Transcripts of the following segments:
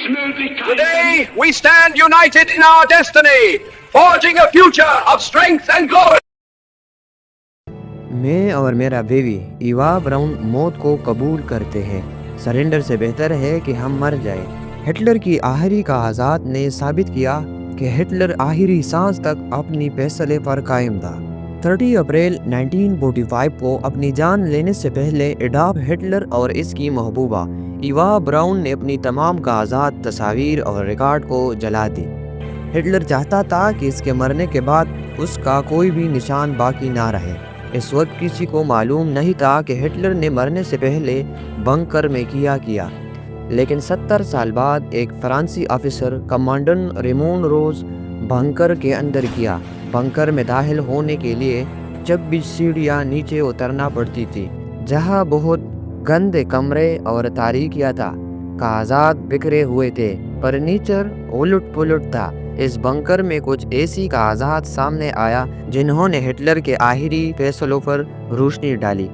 Today we stand united in our destiny, forging a future of strength and glory. میں اور میرا بیوی Eva brown موت کو قبول کرتے ہیں۔ سرنڈر سے بہتر ہے کہ ہم مر جائیں۔ ہٹلر کی آخری کہاوت نے ثابت کیا کہ ہٹلر آخری سانس تک اپنی فیصلے پر قائم تھا۔ 30 اپریل 1945 کو اپنی جان لینے سے پہلے ایڈولف ہٹلر اور اس کی محبوبہ ایوا براؤن نے اپنی تمام کاغذات، تصاویر اور ریکارڈ کو جلا دی۔ ہٹلر چاہتا تھا کہ اس کے مرنے کے بعد اس کا کوئی بھی نشان باقی نہ رہے۔ اس وقت کسی کو معلوم نہیں تھا کہ ہٹلر نے مرنے سے پہلے بنکر میں کیا، لیکن 70 سال بعد ایک فرانسیسی آفیسر کمانڈنٹ ریمون روز بنکر کے اندر کیا۔ بنکر میں داخل ہونے کے لیے 26 سیڑھیاں نیچے اترنا پڑتی تھی، جہاں بہت گندے کمرے اور تاریکیاں تھا۔ کاغذات بکھرے ہوئے تھے، فرنیچر الٹ پلٹ تھا۔ اس بنکر میں کچھ ایسی کاغذات سامنے آیا جنہوں نے ہٹلر کے آخری فیصلوں پر روشنی ڈالی۔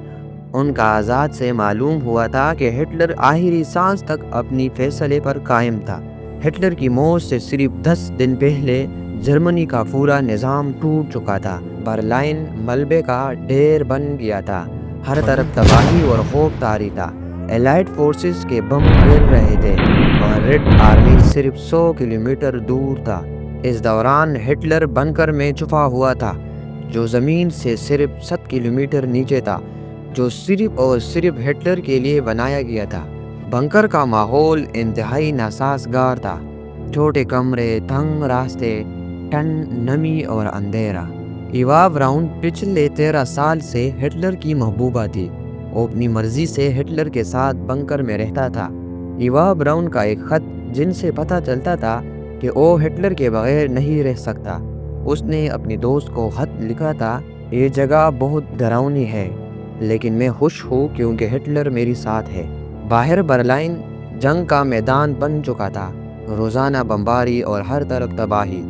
ان کاغذات سے معلوم ہوا تھا کہ ہٹلر آخری سانس تک اپنی فیصلے پر قائم تھا۔ ہٹلر کی موت سے صرف 10 دن پہلے جرمنی کا پورا نظام ٹوٹ چکا تھا۔ برلن ملبے کا ڈھیر بن گیا تھا، ہر طرف تباہی اور خوف طاری تھا۔ الائڈ فورسز کے بم گر رہے تھے اور ریڈ آرمی صرف 100 کلومیٹر دور تھا۔ اس دوران ہٹلر بنکر میں چھپا ہوا تھا، جو زمین سے صرف 7 کلومیٹر نیچے تھا، جو صرف اور صرف ہٹلر کے لیے بنایا گیا تھا۔ بنکر کا ماحول انتہائی ناسازگار تھا، چھوٹے کمرے، تنگ راستے، ٹھنڈ، نمی اور اندھیرا۔ ایوا براؤن پچھلے 13 سال سے ہٹلر کی محبوبہ تھی۔ وہ اپنی مرضی سے ہٹلر کے ساتھ بنکر میں رہتا تھا۔ ایوا براؤن کا ایک خط جن سے پتہ چلتا تھا کہ وہ ہٹلر کے بغیر نہیں رہ سکتا۔ اس نے اپنی دوست کو خط لکھا تھا، یہ جگہ بہت ڈراؤنی ہے، لیکن میں خوش ہوں کیونکہ ہٹلر میری ساتھ ہے۔ باہر برلن جنگ کا میدان بن چکا تھا، روزانہ بمباری اور ہر طرف تباہی۔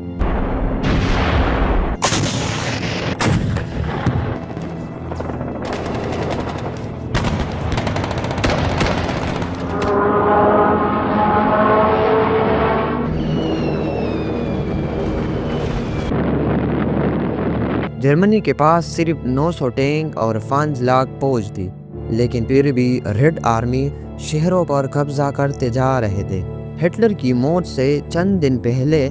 جرمنی کے پاس صرف 900 ٹینک اور 5 لاکھ فوج تھی، لیکن پھر بھی ریڈ آرمی شہروں پر قبضہ کرتے جا رہے تھے۔ ہٹلر کی موت سے چند دن پہلے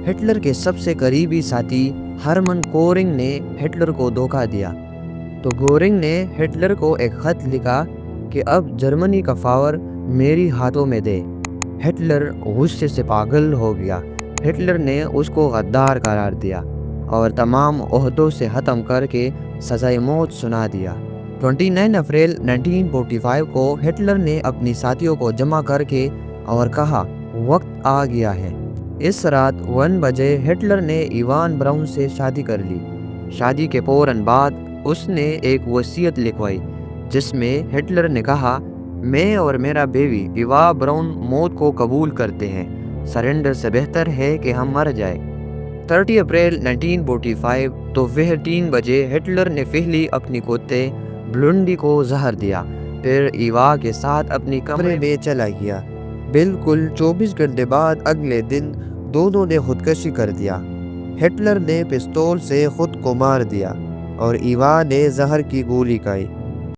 ہٹلر کے سب سے قریبی ساتھی ہرمن گورنگ نے ہٹلر کو دھوکہ دیا، تو گورنگ نے ہٹلر کو ایک خط لکھا کہ اب جرمنی کا پاور میری ہاتھوں میں دے۔ ہٹلر غصے سے پاگل ہو گیا۔ ہٹلر نے اس کو غدار قرار دیا اور تمام عہدوں سے ختم کر کے سزائے موت سنا دیا۔ 29 اپریل 1945 کو ہٹلر نے اپنی ساتھیوں کو جمع کر کے اور کہا، وقت آ گیا ہے۔ اس رات 1 بجے ہٹلر نے ایوان براؤن سے شادی کر لی۔ شادی کے فوراً بعد اس نے ایک وصیت لکھوائی جس میں ہٹلر نے کہا، میں اور میرا بیوی ایوا براؤن موت کو قبول کرتے ہیں۔ سرنڈر سے بہتر ہے کہ ہم مر جائیں۔ 30 اپریل 1945 دوپہر 3 بجے ہٹلر نے پہلی اپنی کتے بلونڈی کو زہر دیا، پھر ایوا کے ساتھ اپنی کمرے میں چلا گیا۔ بالکل 24 گھنٹے بعد اگلے دن دونوں نے خودکشی کر دیا۔ ہٹلر نے پستول سے خود کو مار دیا اور ایوا نے زہر کی گولی کھائی۔